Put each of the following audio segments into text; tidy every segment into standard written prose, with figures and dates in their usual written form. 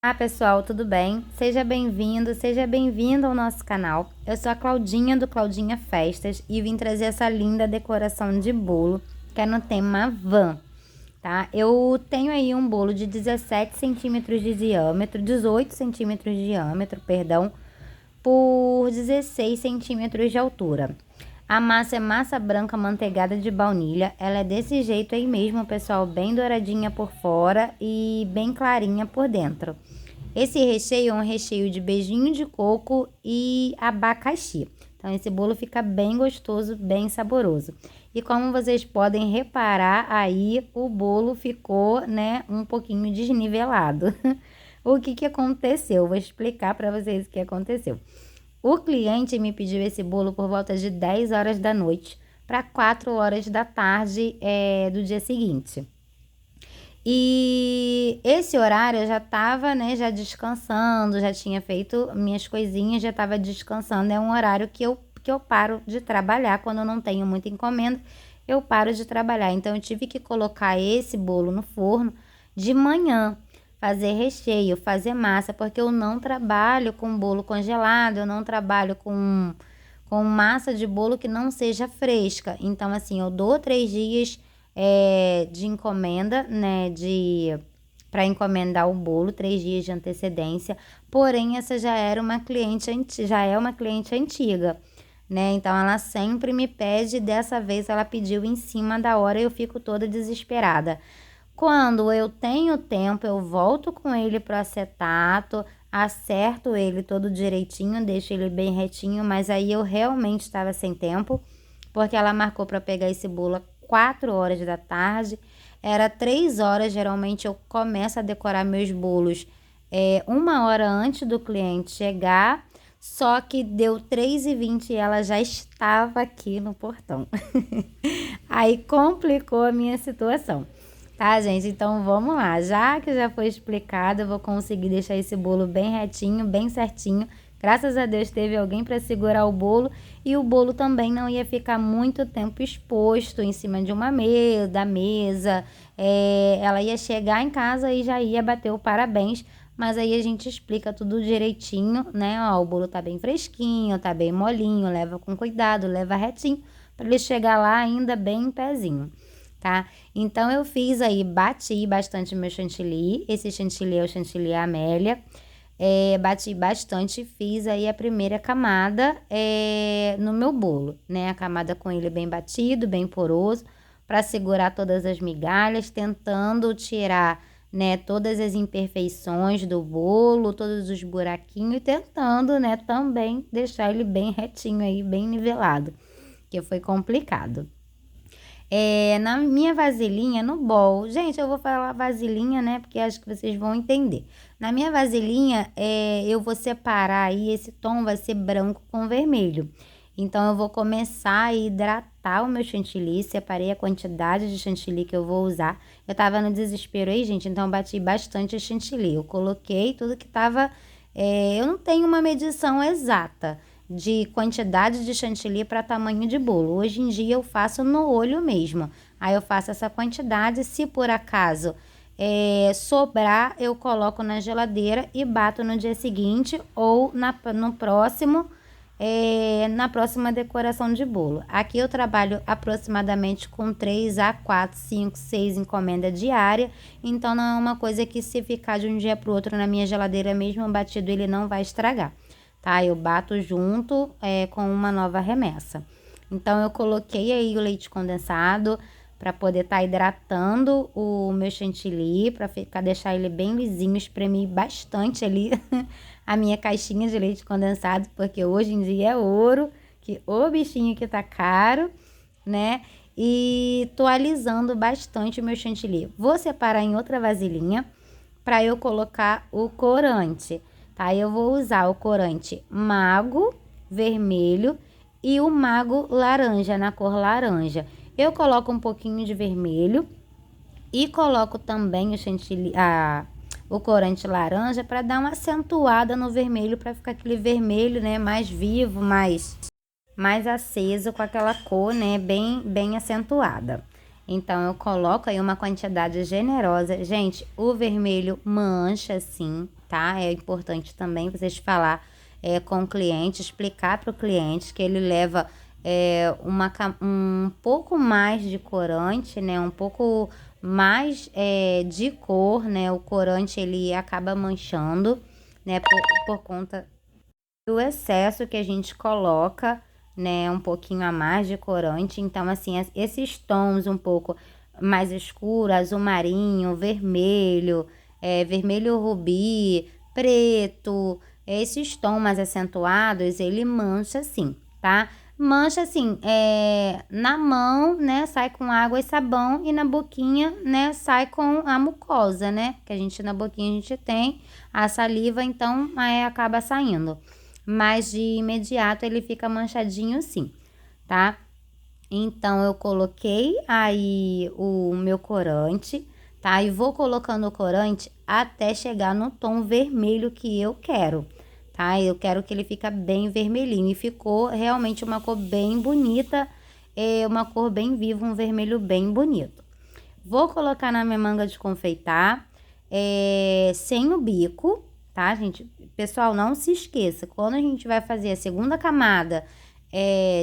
Olá pessoal, tudo bem? Seja bem-vindo ao nosso canal. Eu sou a Claudinha do Claudinha Festas e vim trazer essa linda decoração de bolo que é no tema van, tá? Eu tenho aí um bolo de 17 centímetros de diâmetro, 18 centímetros de diâmetro, perdão, por 16 centímetros de altura. A massa é massa branca manteigada de baunilha. Ela é desse jeito aí mesmo, pessoal, bem douradinha por fora e bem clarinha por dentro. Esse recheio é um recheio de beijinho de coco e abacaxi. Então, esse bolo fica bem gostoso, bem saboroso. E como vocês podem reparar, aí o bolo ficou, né, um pouquinho desnivelado. O que aconteceu? Vou explicar para vocês o que aconteceu. O cliente me pediu esse bolo por volta de 10 horas da noite para 4 horas da tarde do dia seguinte. E esse horário eu já estava, né, já descansando, já tinha feito minhas coisinhas, já estava descansando. É um horário que eu paro de trabalhar. Quando eu não tenho muita encomenda, eu paro de trabalhar. Então, eu tive que colocar esse bolo no forno de manhã, fazer recheio, fazer massa, porque eu não trabalho com bolo congelado, eu não trabalho com massa de bolo que não seja fresca. Então, assim, eu dou 3 dias de encomenda, né, para encomendar o bolo, 3 dias de antecedência. Porém, essa já era uma cliente já é uma cliente antiga, né? Então ela sempre me pede, dessa vez ela pediu em cima da hora e eu fico toda desesperada. Quando eu tenho tempo, eu volto com ele pro acetato, acerto ele todo direitinho, deixo ele bem retinho, mas aí eu realmente estava sem tempo, porque ela marcou para pegar esse bolo 4 horas da tarde, era 3 horas, geralmente eu começo a decorar meus bolos 1 hora antes do cliente chegar, só que deu 3h20 e ela já estava aqui no portão. Aí complicou a minha situação. Tá, gente? Então vamos lá. Já que já foi explicado, eu vou conseguir deixar esse bolo bem retinho, bem certinho. Graças a Deus teve alguém para segurar o bolo e o bolo também não ia ficar muito tempo exposto em cima de uma mesa, da mesa. Ela ia chegar em casa e já ia bater o parabéns, mas aí a gente explica tudo direitinho, né? Ó, o bolo tá bem fresquinho, tá bem molinho, leva com cuidado, leva retinho para ele chegar lá ainda bem em pezinho, tá? Então eu fiz aí, bati bastante meu chantilly. Esse chantilly é o chantilly Amélia. Bati bastante, fiz aí a primeira camada no meu bolo, né? A camada com ele bem batido, bem poroso, para segurar todas as migalhas, tentando tirar, né, todas as imperfeições do bolo, todos os buraquinhos, e tentando, né, também deixar ele bem retinho aí, bem nivelado, que foi complicado. Na minha vasilhinha, no bowl. Gente, eu vou falar vasilhinha, né? Porque acho que vocês vão entender. Na minha vasilhinha, eu vou separar aí, esse tom vai ser branco com vermelho. Então, eu vou começar a hidratar o meu chantilly. Separei a quantidade de chantilly que eu vou usar. Eu tava no desespero aí, gente, então eu bati bastante o chantilly. Eu coloquei tudo que tava... eu não tenho uma medição exata de quantidade de chantilly para tamanho de bolo. Hoje em dia eu faço no olho mesmo. Aí eu faço essa quantidade, se por acaso sobrar, eu coloco na geladeira e bato no dia seguinte ou no próximo, na próxima decoração de bolo. Aqui eu trabalho aproximadamente com 3 a 4, 5, 6 encomendas diárias, então não é uma coisa que, se ficar de um dia para o outro na minha geladeira mesmo batido, ele não vai estragar, tá? Eu bato junto com uma nova remessa. Então, eu coloquei aí o leite condensado para poder estar hidratando o meu chantilly, para deixar ele bem lisinho. Espremi bastante ali a minha caixinha de leite condensado, porque hoje em dia é ouro, que o bichinho que tá caro, né? E tô alisando bastante o meu chantilly. Vou separar em outra vasilhinha para eu colocar o corante. Tá? Eu vou usar o corante mago vermelho e o mago laranja, na cor laranja. Eu coloco um pouquinho de vermelho e coloco também o chantilly, o corante laranja, para dar uma acentuada no vermelho, para ficar aquele vermelho, né, mais vivo, mais aceso, com aquela cor, né, bem acentuada. Então, eu coloco aí uma quantidade generosa. Gente, o vermelho mancha sim, tá? É importante também vocês falar com o cliente, explicar para o cliente que ele leva um pouco mais de corante, né? Um pouco mais de cor, né? O corante ele acaba manchando, né? Por conta do excesso que a gente coloca, né, um pouquinho a mais de corante. Então, assim, esses tons um pouco mais escuro, azul marinho, vermelho, vermelho rubi, preto, esses tons mais acentuados, ele mancha assim, tá? Mancha assim, na mão, né, sai com água e sabão, e na boquinha, né, sai com a mucosa, né, que a gente na boquinha a gente tem a saliva, então acaba saindo. Mas de imediato ele fica manchadinho sim, tá? Então eu coloquei aí o meu corante, tá? E vou colocando o corante até chegar no tom vermelho que eu quero, tá? Eu quero que ele fica bem vermelhinho, e ficou realmente uma cor bem bonita, uma cor bem viva, um vermelho bem bonito. Vou colocar na minha manga de confeitar, sem o bico, tá, gente? Pessoal, não se esqueça, quando a gente vai fazer a segunda camada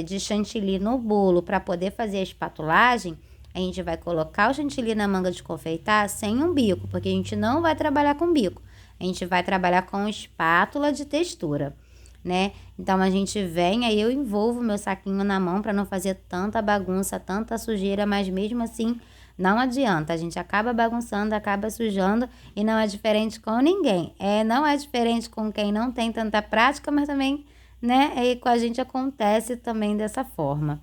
de chantilly no bolo para poder fazer a espatulagem, a gente vai colocar o chantilly na manga de confeitar sem um bico, porque a gente não vai trabalhar com bico. A gente vai trabalhar com espátula de textura, né? Então, a gente vem, aí eu envolvo meu saquinho na mão para não fazer tanta bagunça, tanta sujeira, mas mesmo assim não adianta, a gente acaba bagunçando, acaba sujando, e não é diferente com ninguém. Não é diferente com quem não tem tanta prática, mas também, né, com a gente acontece também dessa forma.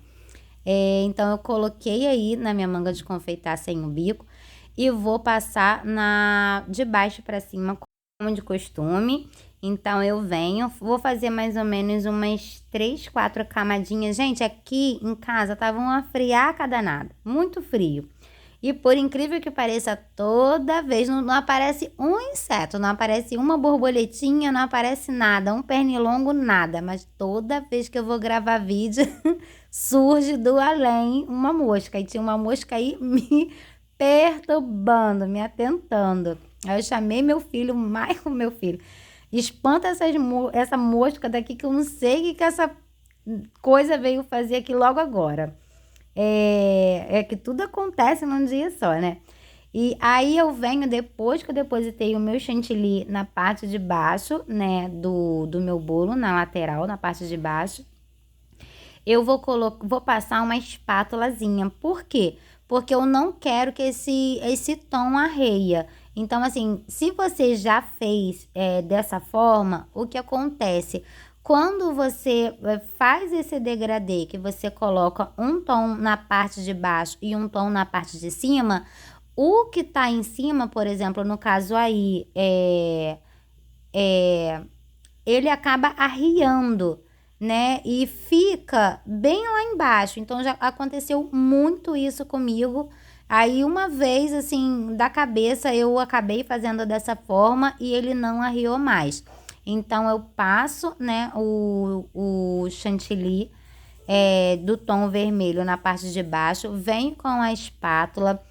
Então, eu coloquei aí na minha manga de confeitar sem o bico e vou passar de baixo para cima, como de costume. Então, eu vou fazer mais ou menos umas 3, 4 camadinhas. Gente, aqui em casa tava uma friaca danada, muito frio. E por incrível que pareça, toda vez não aparece um inseto, não aparece uma borboletinha, não aparece nada, um pernilongo, nada. Mas toda vez que eu vou gravar vídeo, surge do além uma mosca. E tinha uma mosca aí me perturbando, me atentando. Aí eu chamei meu filho, meu filho, espanta essa mosca daqui, que eu não sei o que essa coisa veio fazer aqui logo agora. Que tudo acontece num dia só, né? E aí eu venho, depois que eu depositei o meu chantilly na parte de baixo, né, do meu bolo, na lateral, na parte de baixo, eu vou passar uma espátulazinha. Por quê? Porque eu não quero que esse tom arreia. Então, assim, se você já fez dessa forma, o que acontece? Quando você faz esse degradê, que você coloca um tom na parte de baixo e um tom na parte de cima, o que tá em cima, por exemplo, no caso aí, ele acaba arriando, né? E fica bem lá embaixo. Então, já aconteceu muito isso comigo. Aí, uma vez, assim, da cabeça, eu acabei fazendo dessa forma e ele não arriou mais. Então, eu passo, né, o chantilly do tom vermelho na parte de baixo, venho com a espátula,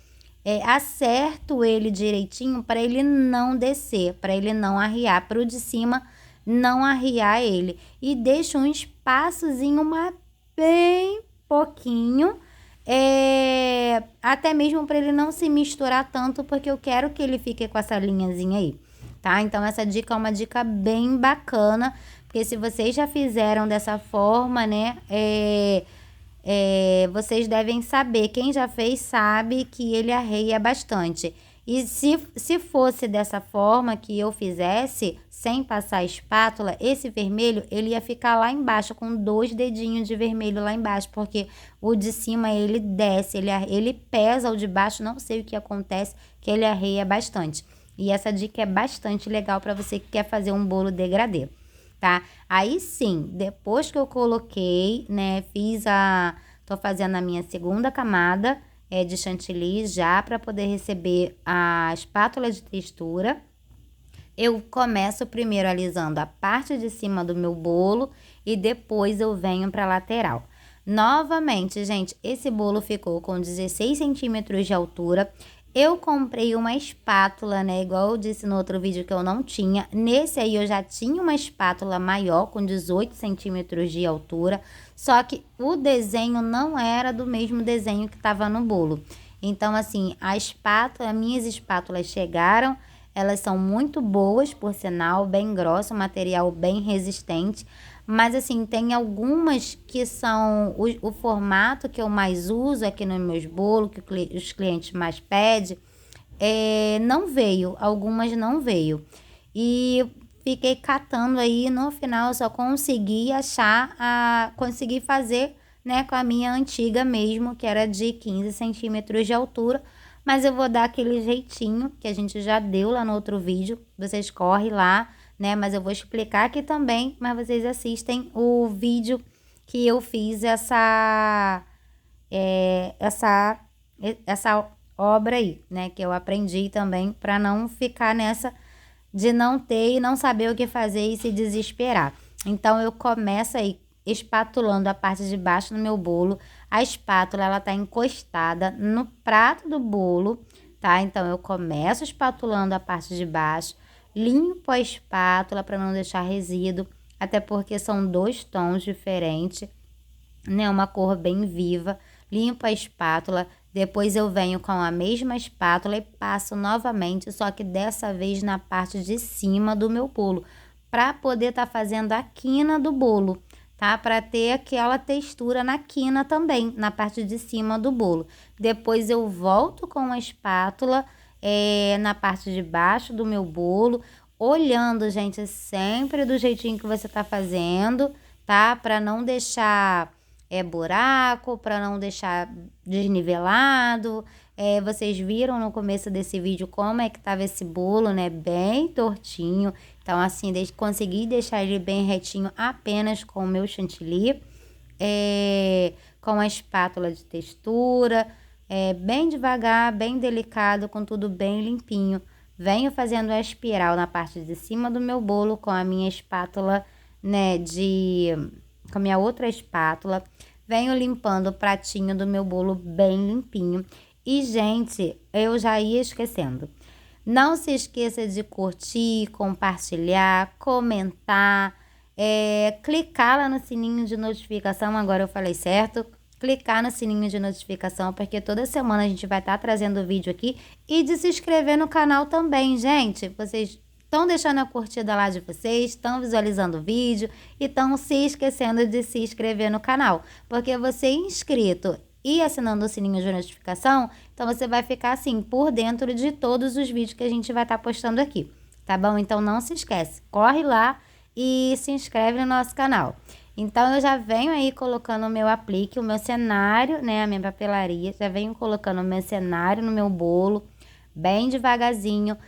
acerto ele direitinho para ele não descer, para ele não arriar, para o de cima não arriar ele. E deixo um espaçozinho, mas bem pouquinho, até mesmo para ele não se misturar tanto, porque eu quero que ele fique com essa linhazinha aí, tá? Então, essa dica é uma dica bem bacana, porque se vocês já fizeram dessa forma, né, vocês devem saber, quem já fez sabe que ele arreia bastante. E se fosse dessa forma que eu fizesse, sem passar a espátula, esse vermelho, ele ia ficar lá embaixo, com 2 dedinhos de vermelho lá embaixo, porque o de cima ele desce, ele pesa o de baixo, não sei o que acontece, que ele arreia bastante. E essa dica é bastante legal para você que quer fazer um bolo degradê, tá? Aí sim, depois que eu coloquei, né, tô fazendo a minha segunda camada de chantilly já para poder receber a espátula de textura. Eu começo primeiro alisando a parte de cima do meu bolo e depois eu venho para a lateral. Novamente, gente, esse bolo ficou com 16 centímetros de altura. Eu comprei uma espátula, né? Igual eu disse no outro vídeo que eu não tinha. Nesse aí eu já tinha uma espátula maior, com 18 centímetros de altura. Só que o desenho não era do mesmo desenho que estava no bolo. Então, assim, minhas espátulas chegaram. Elas são muito boas, por sinal, bem grossa, um material bem resistente. Mas, assim, tem algumas que são o formato que eu mais uso aqui nos meus bolos, que os clientes mais pedem, não veio. Algumas não veio. E fiquei catando aí, no final eu só consegui consegui fazer, né, com a minha antiga mesmo, que era de 15 centímetros de altura. Mas eu vou dar aquele jeitinho que a gente já deu lá no outro vídeo. Vocês correm lá, né? Mas eu vou explicar aqui também, mas vocês assistem o vídeo que eu fiz essa obra aí, né? Que eu aprendi também para não ficar nessa de não ter e não saber o que fazer e se desesperar. Então eu começo aí espatulando a parte de baixo do meu bolo. A espátula ela tá encostada no prato do bolo, tá? Então eu começo espatulando a parte de baixo, limpo a espátula para não deixar resíduo, até porque são 2 tons diferentes, né? Uma cor bem viva. Limpo a espátula, depois eu venho com a mesma espátula e passo novamente, só que dessa vez na parte de cima do meu bolo, para poder estar fazendo a quina do bolo, tá? Para ter aquela textura na quina também, na parte de cima do bolo. Depois eu volto com a espátula na parte de baixo do meu bolo, olhando, gente, sempre do jeitinho que você tá fazendo, tá? Para não deixar buraco, para não deixar desnivelado. Vocês viram no começo desse vídeo como é que tava esse bolo, né? Bem tortinho. Então, assim, consegui deixar ele bem retinho apenas com o meu chantilly, com a espátula de textura, bem devagar, bem delicado, com tudo bem limpinho. Venho fazendo a espiral na parte de cima do meu bolo com a minha espátula, né, com a minha outra espátula. Venho limpando o pratinho do meu bolo bem limpinho. E, gente, eu já ia esquecendo. Não se esqueça de curtir, compartilhar, comentar, clicar lá no sininho de notificação. Agora eu falei certo. Clicar no sininho de notificação, porque toda semana a gente vai estar trazendo vídeo aqui. E de se inscrever no canal também, gente. Vocês estão deixando a curtida lá de vocês, estão visualizando o vídeo e estão se esquecendo de se inscrever no canal. Porque você inscrito e assinando o sininho de notificação, então você vai ficar assim por dentro de todos os vídeos que a gente vai estar postando aqui, tá bom? Então não se esquece, corre lá e se inscreve no nosso canal. Então eu já venho aí colocando o meu aplique, o meu cenário, né, a minha papelaria, já venho colocando o meu cenário no meu bolo, bem devagarzinho.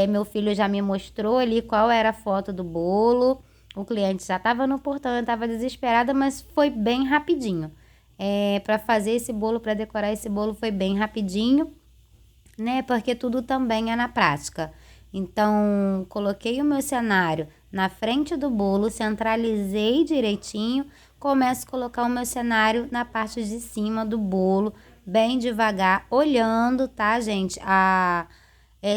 Meu filho já me mostrou ali qual era a foto do bolo, o cliente já estava no portão, eu estava desesperada, mas foi bem rapidinho. Para fazer esse bolo, para decorar esse bolo foi bem rapidinho, né? Porque tudo também é na prática. Então, coloquei o meu cenário na frente do bolo, centralizei direitinho, começo a colocar o meu cenário na parte de cima do bolo, bem devagar, olhando, tá, gente?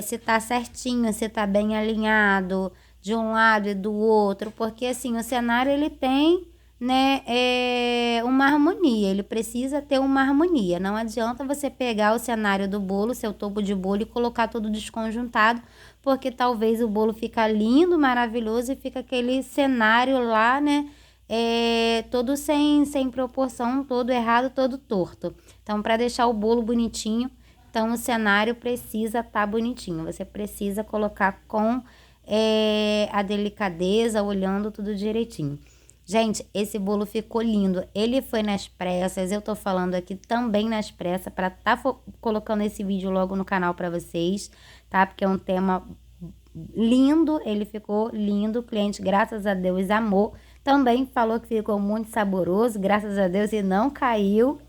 Se tá certinho, se tá bem alinhado de um lado e do outro, porque assim, o cenário ele tem, né, uma harmonia, ele precisa ter uma harmonia. Não adianta você pegar o cenário do bolo, seu topo de bolo e colocar tudo desconjuntado, porque talvez o bolo fica lindo, maravilhoso e fica aquele cenário lá, né, todo sem proporção, todo errado, todo torto. Então, para deixar o bolo bonitinho, então o cenário precisa estar bonitinho, você precisa colocar com a delicadeza, olhando tudo direitinho. Gente, esse bolo ficou lindo. Ele foi nas pressas. Eu tô falando aqui também nas pressas para tá colocando esse vídeo logo no canal para vocês, tá? Porque é um tema lindo. Ele ficou lindo. O cliente, graças a Deus, amou. Também falou que ficou muito saboroso, graças a Deus, e não caiu.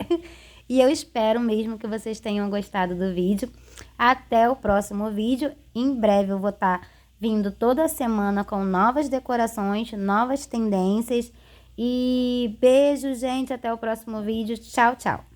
E eu espero mesmo que vocês tenham gostado do vídeo. Até o próximo vídeo. Em breve eu vou estar vindo toda semana com novas decorações, novas tendências E beijo, gente. Até o próximo vídeo. Tchau, tchau.